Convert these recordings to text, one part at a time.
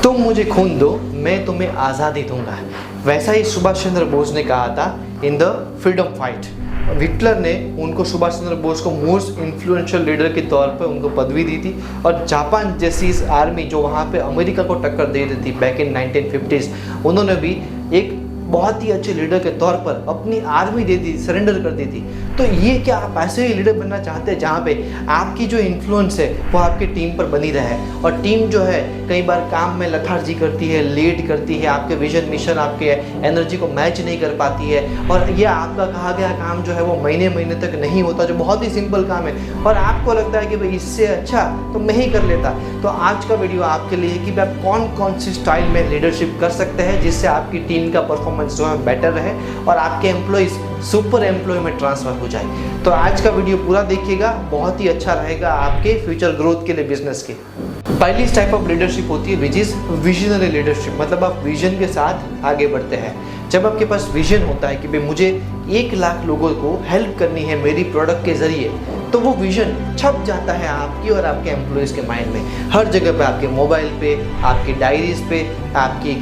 तुम मुझे खून दो, मैं तुम्हें आज़ादी दूंगा। वैसा ही सुभाष चंद्र बोस ने कहा था in the freedom fight. Hitler ने उनको सुभाष चंद्र बोस को मोस्ट इन्फ्लुएंशियल लीडर के तौर पर उनको पदवी दी थी। और जापान जैसी इस आर्मी जो वहाँ पे अमेरिका को टक्कर दे रही थी बैक इन 1950s, उन्होंने भी एक बहुत ही अच्छे लीडर के तौर पर अपनी आर्मी दे दी, सरेंडर कर दी थी। तो ये क्या आप ऐसे ही लीडर बनना चाहते हैं जहाँ पे आपकी जो इन्फ्लुएंस है वो आपकी टीम पर बनी रहे, और टीम जो है कई बार काम में लथार्जी करती है, लेट करती है, आपके विजन मिशन आपके एनर्जी को मैच नहीं कर पाती है, और ये आपका कहा गया काम जो है वो महीने महीने तक नहीं होता, जो बहुत ही सिंपल काम है, और आपको लगता है कि भाई इससे अच्छा तो मैं ही कर लेता। तो आज का वीडियो आपके लिए है कि आप कौन कौन सी स्टाइल में लीडरशिप कर सकते हैं जिससे आपकी टीम का परफॉर्मेंस जो है बेटर रहे और आपके एम्प्लॉइज सुपर एम्प्लॉय में ट्रांसफर हो जाए। तो आज का वीडियो पूरा देखिएगा, बहुत ही अच्छा रहेगा आपके फ्यूचर ग्रोथ के लिए बिजनेस के। पहली टाइप ऑफ लीडरशिप होती है विच इज़ विजनरी लीडरशिप, मतलब आप विजन के साथ आगे बढ़ते हैं। जब आपके पास विजन होता है कि भाई मुझे 1 लाख लोगों को हेल्प करनी है मेरी प्रोडक्ट के ज़रिए, तो वो विजन छप जाता है आपकी और आपके एम्प्लॉयज़ के माइंड में। हर जगह पे, आपके मोबाइल पे, आपकी डायरीज पे, आपकी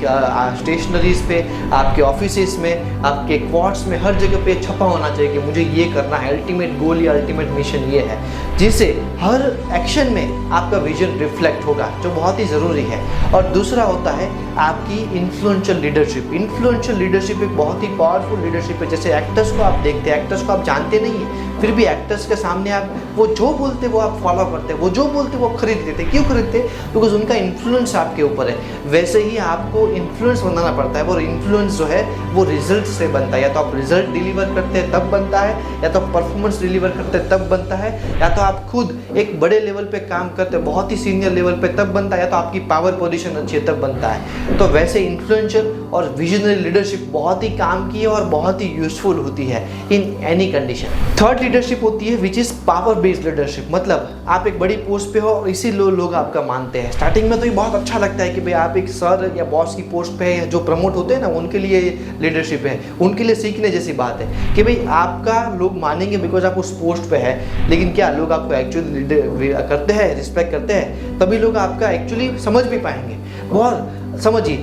स्टेशनरीज पे, आपके ऑफिसेस में, आपके क्वार्ट्स में, हर जगह पे छपा होना चाहिए कि मुझे ये करना है, अल्टीमेट गोल या अल्टीमेट मिशन ये है, जिससे हर एक्शन में आपका विजन रिफ्लेक्ट होगा, जो बहुत ही ज़रूरी है। और दूसरा होता है आपकी इन्फ्लुएंशियल लीडरशिप। इन्फ्लुएंशियल लीडरशिप एक बहुत ही पावरफुल लीडरशिप है। जैसे एक्टर्स को आप देखते हैं, एक्टर्स को आप जानते नहीं हैं, फिर भी एक्टर्स के सामने आप वो जो बोलते वो आप फॉलो करते हैं, वो जो बोलते वो खरीद लेते। क्यों खरीदते? बिकॉज उनका इन्फ्लुएंस आपके ऊपर है। वैसे ही आपको इन्फ्लुएंस बनाना पड़ता है, और इन्फ्लुएंस जो है वो रिजल्ट से बनता है। या तो आप रिजल्ट डिलीवर करते हैं तब बनता है, या तो परफॉर्मेंस डिलीवर करते हैं तब बनता है, या तो आप खुद एक बड़े लेवल पे काम करते हैं, बहुत ही सीनियर लेवल पे तब बनता है, या तो आपकी पावर पोजीशन अच्छी है तब बनता है। तो वैसे इन्फ्लुएंशियल और विजनरी लीडरशिप बहुत ही काम की है और बहुत ही यूजफुल होती है in any condition. Third leadership होती है which is power based leadership, मतलब आप एक बड़ी पोस्ट पे हो और इसी लोग आपका मानते हैं। स्टार्टिंग में तो ये बहुत अच्छा लगता है कि भाई आप एक सर या बॉस की पोस्ट पे है, जो प्रमोट होते हैं ना उनके लिए लीडरशिप है, उनके लिए सीखने जैसी बात है कि भाई आपका लोग मानेंगे बिकॉज आप उस पोस्ट पे है। लेकिन क्या लोग आपको एक्चुअली करते हैं, रिस्पेक्ट करते हैं, तभी लोग आपका एक्चुअली समझ भी पाएंगे। बहुत समझिए,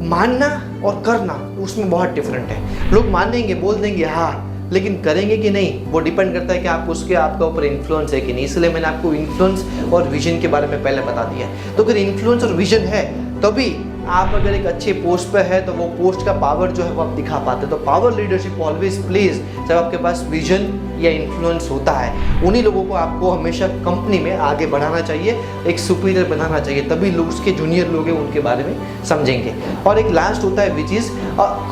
मानना और करना उसमें बहुत डिफरेंट है। लोग मानेंगे, बोल देंगे हाँ, लेकिन करेंगे कि नहीं वो डिपेंड करता है कि आप उसके आपका ऊपर इन्फ्लुएंस है कि नहीं। इसलिए मैंने आपको इन्फ्लुएंस और विजन के बारे में पहले बता दिया है। तो अगर इन्फ्लुएंस और विजन है तभी आप अगर एक अच्छे पोस्ट पर है तो वो पोस्ट का पावर जो है वो आप दिखा पाते हैं। तो पावर लीडरशिप ऑलवेज प्लेज जब आपके पास विजन या इन्फ्लुएंस होता है। उन्हीं लोगों को आपको हमेशा कंपनी में आगे बढ़ाना चाहिए, एक सुपीरियर बनाना चाहिए, तभी लोग उसके जूनियर लोग हैं उनके बारे में समझेंगे। और एक लास्ट होता है which is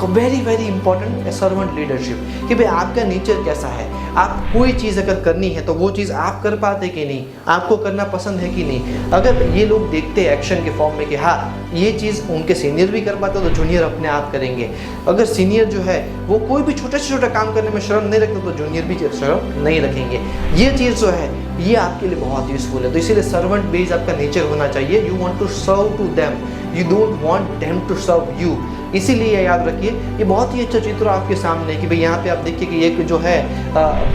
very very important, servant leadership, कि भाई आपका नेचर कैसा है। आप कोई चीज़ अगर करनी है तो वो चीज़ आप कर पाते कि नहीं, आपको करना पसंद है कि नहीं। अगर ये लोग देखते हैं एक्शन के फॉर्म में कि हाँ ये चीज़ उनके सीनियर भी कर पाते तो जूनियर अपने आप करेंगे। अगर सीनियर जो है वो कोई भी छोटा से छोटा काम करने में शर्म नहीं रखते तो जूनियर भी शर्म नहीं रखेंगे। ये चीज़ जो है ये आपके लिए बहुत यूजफुल है। तो इसीलिए सर्वेंट बेस्ड आपका नेचर होना चाहिए। You want to serve to them, you don't want them to serve you. इसीलिए याद रखिए, ये बहुत ही अच्छा चित्र आपके सामने है कि भाई यहाँ पे आप देखिए कि एक जो है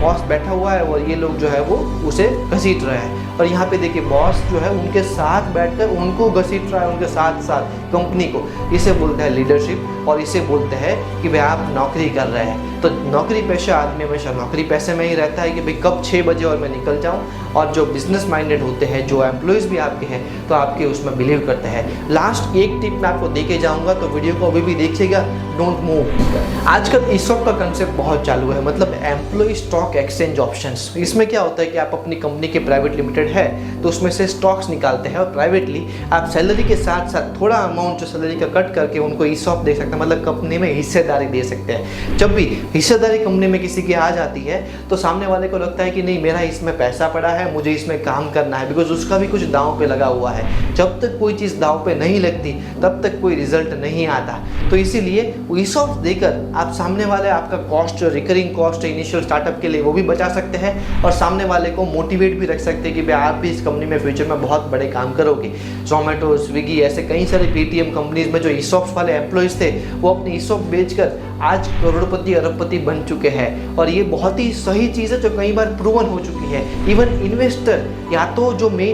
बॉस बैठा हुआ है और ये लोग जो है वो उसे घसीट रहे हैं, और यहाँ पे देखिए बॉस जो है उनके साथ बैठकर उनको घसीट रहा है, उनके साथ साथ कंपनी को। इसे बोलते हैं लीडरशिप, और इसे बोलते हैं कि भाई आप नौकरी कर रहे हैं। तो नौकरी पेशा आदमी हमेशा नौकरी पैसे में ही रहता है कि भाई कब 6 बजे और मैं निकल जाऊँ। और जो बिजनेस माइंडेड होते हैं, जो एम्प्लॉयज़ भी आपके हैं, तो आपके उसमें बिलीव करते हैं। लास्ट एक टिप मैं आपको देके जाऊँगा, तो वीडियो को अभी भी देखिएगा, डोंट मूव। आजकल ईसॉप का कंसेप्ट बहुत चालू है, मतलब एम्प्लॉय स्टॉक एक्सचेंज ऑप्शंस। इसमें क्या होता है कि आप अपनी कंपनी के प्राइवेट लिमिटेड है तो उसमें से स्टॉक्स निकालते हैं, और प्राइवेटली आप सैलरी के साथ साथ थोड़ा अमाउंट जो सैलरी का कट करके उनको ईसॉप दे सकते हैं, मतलब कंपनी में हिस्सेदारी दे सकते हैं। जब भी हिस्सेदारी कंपनी में किसी की आ जाती है तो सामने वाले को लगता है कि नहीं मेरा इसमें पैसा पड़ा है, मुझे इसमें काम करना है, बिकॉज उसका भी कुछ दांव पे लगा हुआ है। जब तक कोई चीज़ दांव पे नहीं लगती तब तक कोई रिजल्ट नहीं आता। तो इसीलिए ईसॉप देकर आप सामने वाले आपका cost, recurring cost initial startup के लिए वो भी बचा सकते हैं, और सामने वाले को मोटिवेट भी रख सकते हैं कि भाई आप भी इस कंपनी में फ्यूचर में बहुत बड़े काम करोगे। जोमेटो, स्विगी, ऐसे कई सारे पेटीएम कंपनीज में जो ईसॉप्स वाले एम्प्लॉयज़ थे वो अपने ईसॉप बेचकर आज करोड़पति अरबपति बन चुके हैं। और ये बहुत ही सही चीज़ है जो कई बार प्रूवन हो चुकी है। इवन इन्वेस्टर या तो जो मेन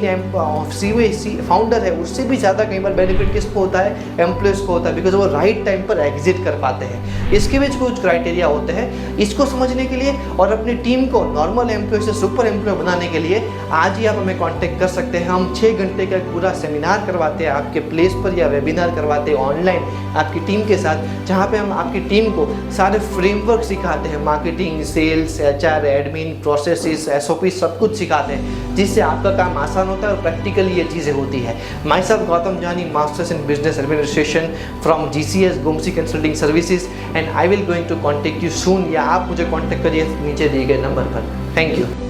फाउंडर है उससे भी ज़्यादा कई बार बेनिफिट किसको होता है, एम्प्लॉयज़ को होता है, बिकॉज वो राइट टाइम पर एग्जिट कर पाते हैं। इसके भी कुछ क्राइटेरिया होते हैं। इसको समझने के लिए और अपनी टीम को नॉर्मल एम्प्लॉय से सुपर एम्प्लॉय बनाने के लिए आज ही आप हमें कांटेक्ट कर सकते हैं। हम 6 घंटे का पूरा सेमिनार करवाते हैं आपके प्लेस पर या वेबिनार करवाते हैं ऑनलाइन आपकी टीम के साथ, जहाँ पे हम आपकी टीम को सारे फ्रेमवर्क सिखाते हैं, marketing, sales, HR, admin, processes, SOP सब कुछ सिखाते हैं, जिससे आपका काम आसान होता है और प्रैक्टिकली ये चीज़ें होती है। My self Gautam Jani, masters in business administration from GCS Gomsi consulting services, and I will going to contact you soon, या आप मुझे कॉन्टेक्ट करिए नीचे दिए गए नंबर पर। Thank you.